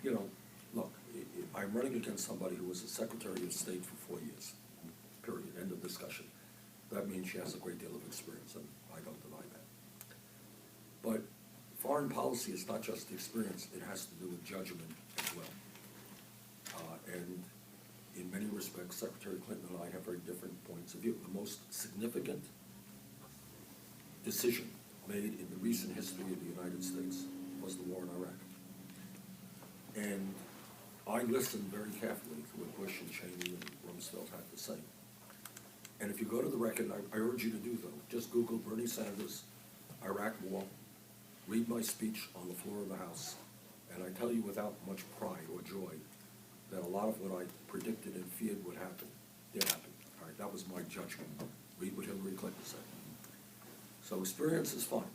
you know, look, I'm running against somebody who was a Secretary of State for 4 years, period, end of discussion. That means she has a great deal of experience, and I don't deny that. But foreign policy is not just experience, it has to do with judgment as well. And in many respects, Secretary Clinton and I have very different points of view. The most significant decision made in the recent history of the United States was the war in Iraq. And I listened very carefully to what Bush and Cheney and Rumsfeld had to say. And if you go to the record, I urge you to do though, just Google Bernie Sanders, Iraq war, read my speech on the floor of the House, and I tell you without much pride or joy that a lot of what I predicted and feared would happen did happen. All right, that was my judgment. Read what Hillary Clinton said. So experience is fine.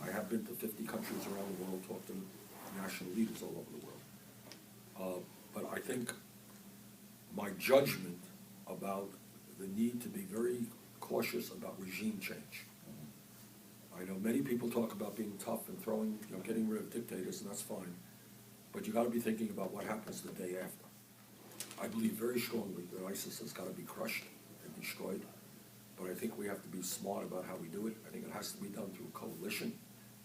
I have been to 50 countries around the world, talked to national leaders all over the world. But I think my judgment about the need to be very cautious about regime change. I know many people talk about being tough and throwing, getting rid of dictators, and that's fine. But you got to be thinking about what happens the day after. I believe very strongly that ISIS has got to be crushed and destroyed. But I think we have to be smart about how we do it. I think it has to be done through a coalition,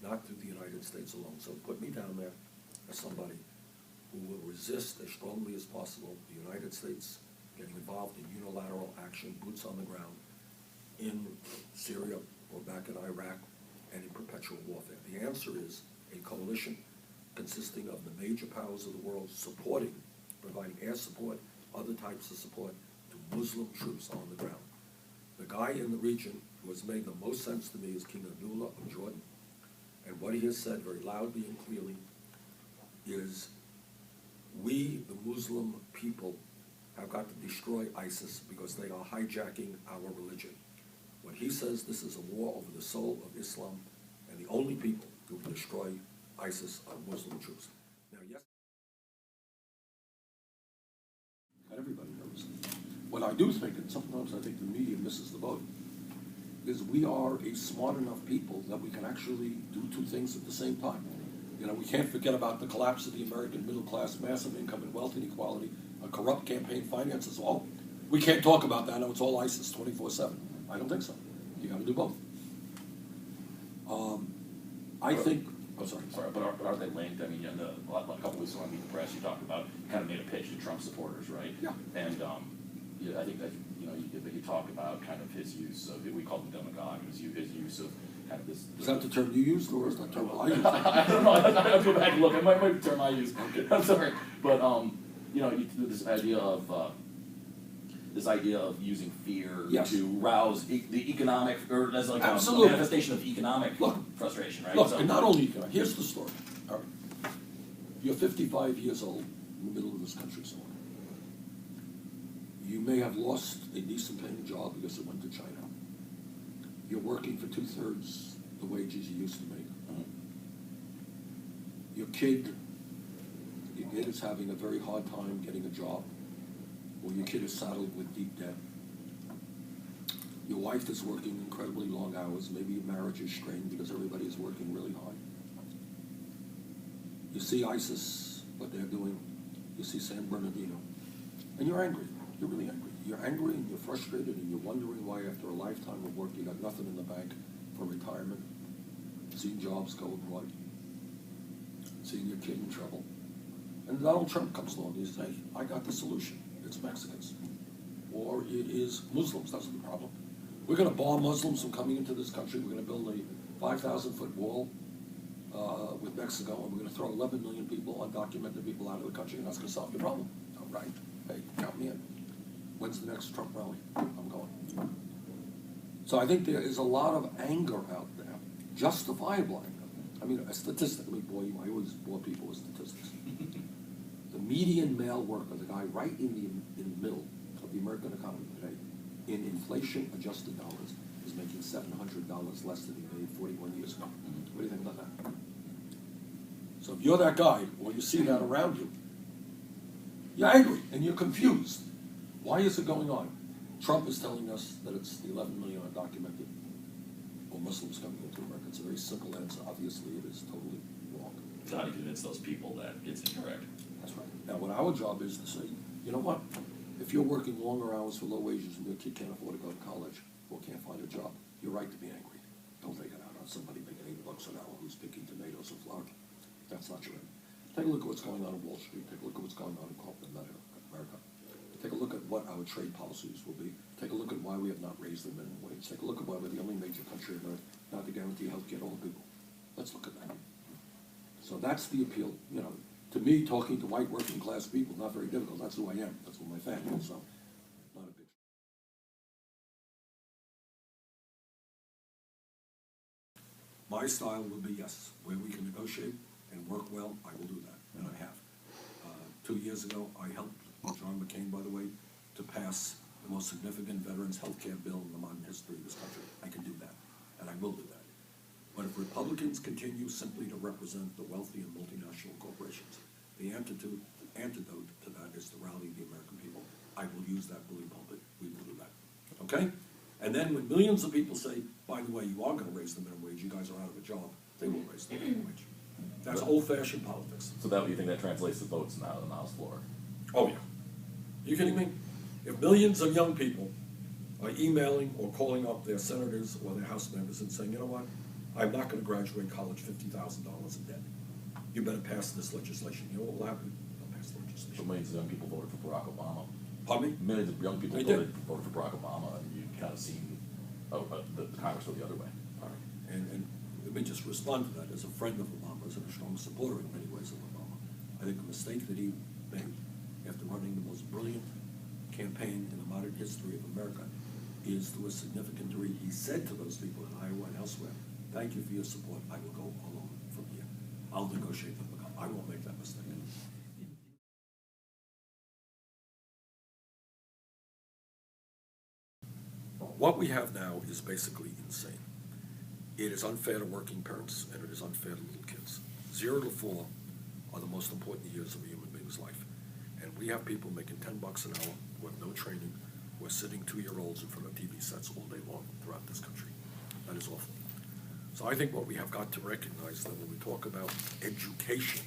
not through the United States alone. So put me down there as somebody who will resist as strongly as possible the United States getting involved in unilateral action, boots on the ground, in Syria or back in Iraq, and in perpetual warfare. The answer is a coalition consisting of the major powers of the world supporting, providing air support, other types of support to Muslim troops on the ground. The guy in the region who has made the most sense to me is King Abdullah of Jordan. And what he has said very loudly and clearly is, we, the Muslim people, have got to destroy ISIS because they are hijacking our religion. When he says this is a war over the soul of Islam, and the only people who can destroy ISIS are Muslim troops. Now, yes, everybody knows. What I do think, and sometimes I think the media misses the boat, is we are a smart enough people that we can actually do two things at the same time. We can't forget about the collapse of the American middle class, massive income and wealth inequality, a corrupt campaign finances. All we can't talk about that. No, it's all ISIS 24/7. I don't think so. You got to do both. I think. Oh, sorry. But are they linked? I mean, a couple weeks ago on Meet the Press, you talked about, kind of made a pitch to Trump supporters, right? Yeah. And I think that you talk about kind of his use of, we call him demagogue, his use of kind of this. Is that the term you used, or is that the term I used? I don't know. I have to go back and look. It might be the term I use. Okay. I'm sorry, but this idea of using fear Yes. to rouse the economic, or as like a manifestation of economic frustration, right? Look, and not only economic. Here's the story. All right. You're 55 years old in the middle of this country somewhere. You may have lost a decent paying job because it went to China. You're working for 2/3 the wages you used to make. Your kid is having a very hard time getting a job, or your kid is saddled with deep debt. Your wife is working incredibly long hours. Maybe your marriage is strained because everybody is working really hard. You see ISIS, what they're doing. You see San Bernardino. And you're angry. You're really angry. You're angry and you're frustrated and you're wondering why after a lifetime of work you got nothing in the bank for retirement. Seeing jobs go abroad. Seeing your kid in trouble. And Donald Trump comes along and he says, hey, I got the solution. It's Mexicans. Or it is Muslims. That's the problem. We're going to bar Muslims from coming into this country. We're going to build a 5,000-foot wall with Mexico, and we're going to throw 11 million people, undocumented people, out of the country, and that's going to solve your problem. All right. Hey, count me in. When's the next Trump rally? I'm going. So I think there is a lot of anger out there, justifiable anger. I mean, statistically, I always bore people with statistics. The median male worker, the guy right in the middle of the American economy today, in inflation-adjusted dollars, is making $700 less than he made 41 years ago. What do you think about that? So if you're that guy, or you see that around you, you're angry and you're confused. Why is it going on? Trump is telling us that it's the 11 million undocumented or Muslims coming into America. It's a very simple answer. Obviously, it is totally wrong. So how do you convince those people that it's incorrect? That's right. Now, what our job is to say, you know what? If you're working longer hours for low wages and your kid can't afford to go to college or can't find a job, you're right to be angry. Don't take it out on somebody making $8 an hour who's picking tomatoes in Florida. That's not your end. Take a look at what's going on in Wall Street. Take a look at what's going on in corporate America. Take a look at what our trade policies will be. Take a look at why we have not raised the minimum wage. Take a look at why we're the only major country on earth not to guarantee health care to all people. Let's look at that. So that's the appeal. You know, to me, talking to white working class people, not very difficult. That's who I am. That's what my family is. So, not a big. My style will be yes, where we can negotiate and work well, I will do that, and I have. 2 years ago, I helped John McCain, by the way, to pass the most significant veterans health care bill in the modern history of this country. I can do that, and I will do that. But if Republicans continue simply to represent the wealthy and multinational corporations, the antidote to that is to rally the American people. I will use that bully pulpit. We will do that. Okay? And then when millions of people say, by the way, you are going to raise the minimum wage, you guys are out of a job, they will raise the minimum wage. That's old-fashioned politics. So that you think that translates to votes now on the House floor? Oh, yeah. You kidding me? If millions of young people are emailing or calling up their senators or their House members and saying, you know what, I'm not going to graduate college $50,000 in debt. You better pass this legislation. You know what will happen? They'll pass the So legislation. millions of young people voted for Barack Obama. Pardon me? Millions of young people They voted for Barack Obama, and you've kind of seen the Congress go the other way. All right. And let me just respond to that. As a friend of Obama's and a strong supporter in many ways of Obama, I think the mistake that he made after running the most brilliant campaign in the modern history of America is, to a significant degree, he said to those people in Iowa and elsewhere, thank you for your support. I will go alone from here. I'll negotiate with them. I won't make that mistake. What we have now is basically insane. It is unfair to working parents, and it is unfair to little kids. 0 to 4 are the most important years of a human being's life. And we have people making $10 an hour who have no training, who are sitting 2-year-olds in front of TV sets all day long throughout this country. That is awful. So I think what we have got to recognize that when we talk about education,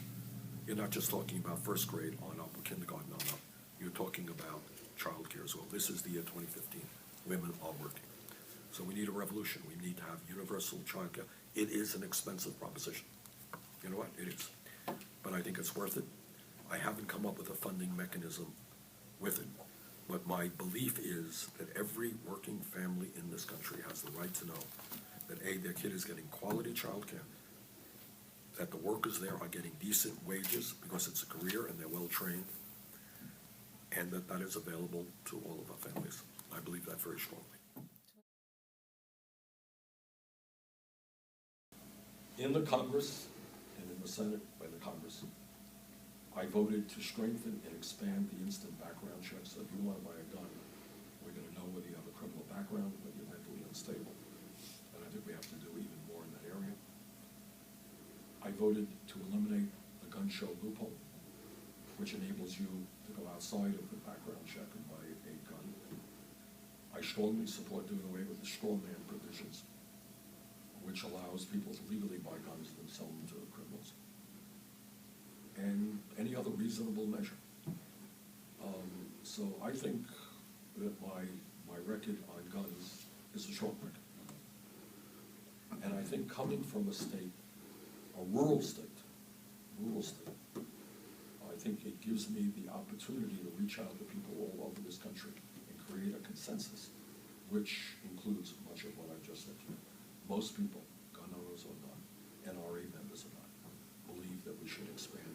you're not just talking about first grade on up or kindergarten on up. You're talking about childcare as well. This is the year 2015. Women are working. So we need a revolution. We need to have universal childcare. It is an expensive proposition. You know what? It is. But I think it's worth it. I haven't come up with a funding mechanism with it. But my belief is that every working family in this country has the right to know that A, their kid is getting quality childcare, that the workers there are getting decent wages because it's a career and they're well trained, and that that is available to all of our families. I believe that very strongly. In the Congress and in the Senate by the Congress, I voted to strengthen and expand the instant background check. So if you want to buy a gun, we're going to know whether you have a criminal background, whether you're mentally unstable. And I think we have to do even more in that area. I voted to eliminate the gun show loophole, which enables you to go outside of the background check and buy a gun. I strongly support doing away with the straw man provisions, which allows people to legally buy guns and then sell them to criminals, and any other reasonable measure. So I think that my record on guns is a short record. And I think coming from a state, a rural state, I think it gives me the opportunity to reach out to people all over this country and create a consensus, which includes much of what I've just said to you. Most people, gun owners or not, NRA members or not, believe that we should expand